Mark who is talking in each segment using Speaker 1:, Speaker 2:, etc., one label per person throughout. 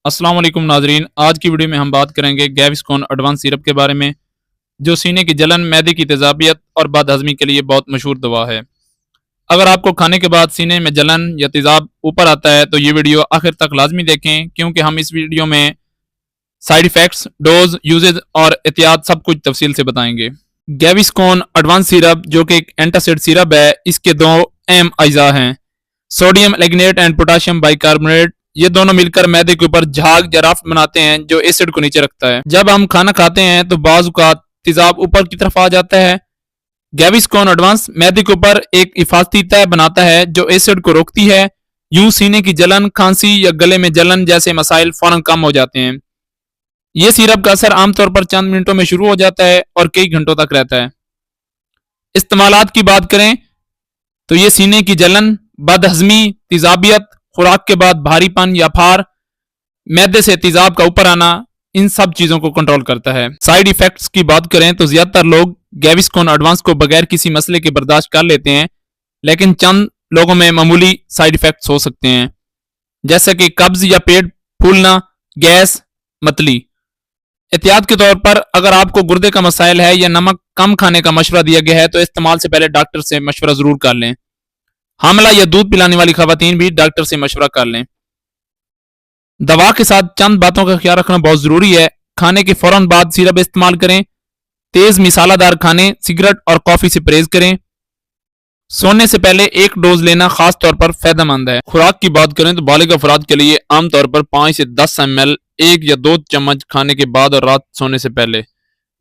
Speaker 1: अस्सलाम वालेकुम नाजरीन, आज की वीडियो में हम बात करेंगे गैविस्कॉन एडवांस सिरप के बारे में, जो सीने की जलन, मैदे की तेजाबियत और बदहजमी के लिए बहुत मशहूर दवा है। अगर आपको खाने के बाद सीने में जलन या तेजाब ऊपर आता है तो ये वीडियो आखिर तक लाजमी देखें, क्योंकि हम इस वीडियो में साइड इफेक्ट्स, डोज, यूजेज और एहतियात सब कुछ तफसील से बताएंगे। गैविस्कॉन एडवांस सिरप, जो कि एक एंटासिड सिरप है, इसके दो अहम अज्जा हैं, सोडियम एलिग्नेट एंड पोटाशियम बाइकार्बोनेट। ये दोनों मिलकर मैदे के ऊपर झाग या राफ्ट बनाते हैं जो एसिड को नीचे रखता है। जब हम खाना खाते हैं तो बाज़ औक़ात तेजाब ऊपर की तरफ आ जाता है। गैविस्कॉन एडवांस मैदे के ऊपर एक हिफाजती तह बनाता है जो एसिड को रोकती है। यूं सीने की जलन, खांसी या गले में जलन जैसे मसाइल फौरन कम हो जाते हैं। ये सिरप का असर आमतौर पर चंद मिनटों में शुरू हो जाता है और कई घंटों तक रहता है। इस्तेमालात की बात करें तो ये सीने की जलन, बदहजमी, तेजाबियत, खुराक के बाद भारीपन या फार, मैदे से तेजाब का ऊपर आना, इन सब चीजों को कंट्रोल करता है। साइड इफेक्ट्स की बात करें तो ज्यादातर लोग गैविस्कॉन एडवांस को बगैर किसी मसले के बर्दाश्त कर लेते हैं, लेकिन चंद लोगों में मामूली साइड इफेक्ट्स हो सकते हैं, जैसे कि कब्ज या पेट फूलना, गैस, मतली। एहतियात के तौर पर अगर आपको गुर्दे का मसाइल है या नमक कम खाने का मशवरा दिया गया है तो इस्तेमाल से पहले डॉक्टर से मशवरा जरूर कर लें। हामला या दूध पिलाने वाली खवातीन भी डॉक्टर से मशवरा कर लें। दवा के साथ चंद बातों का ख्याल रखना बहुत जरूरी है। खाने के फौरन बाद सिरप इस्तेमाल करें। तेज मिसालादार खाने, सिगरेट और कॉफी से परहेज करें। सोने से पहले एक डोज लेना खास तौर पर फायदेमंद है। खुराक की बात करें तो बालिग अफराद के लिए आमतौर पर 5 से 10 ml 1 या 2 चम्मच खाने के बाद और रात सोने से पहले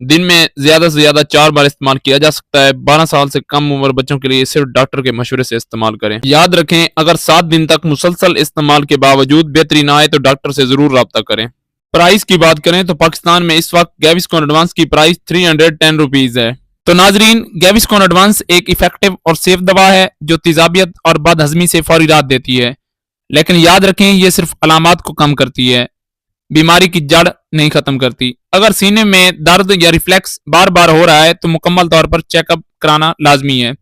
Speaker 1: दिन में ज्यादा से ज्यादा 4 बार इस्तेमाल किया जा सकता है। 12 साल से कम उम्र बच्चों के लिए सिर्फ डॉक्टर के मशवरे से इस्तेमाल करें। याद रखें, अगर 7 दिन तक मुसलसल इस्तेमाल के बावजूद बेहतरी ना आए तो डॉक्टर से जरूर रब्ता करें। प्राइस की बात करें तो पाकिस्तान में इस वक्त गैविस्कॉन एडवांस की प्राइस 310 रुपीज है। तो नाजरीन, गैविस्कॉन एडवांस एक इफेक्टिव और सेफ दवा है जो तेजाबियत और बदहजमी से फौरी राहत देती है, लेकिन याद रखें ये सिर्फ अलामात को कम करती है, बीमारी की जड़ नहीं खत्म करती। अगर सीने में दर्द या रिफ्लेक्स बार बार हो रहा है तो मुकम्मल तौर पर चेकअप कराना लाजमी है।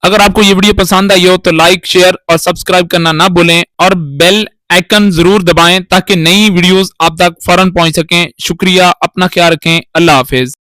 Speaker 1: अगर आपको ये वीडियो पसंद आई हो तो लाइक, शेयर और सब्सक्राइब करना ना भूलें और बेल आइकन जरूर दबाएं ताकि नई वीडियोस आप तक फौरन पहुंच सकें। शुक्रिया, अपना ख्याल रखें, अल्लाह हाफिज।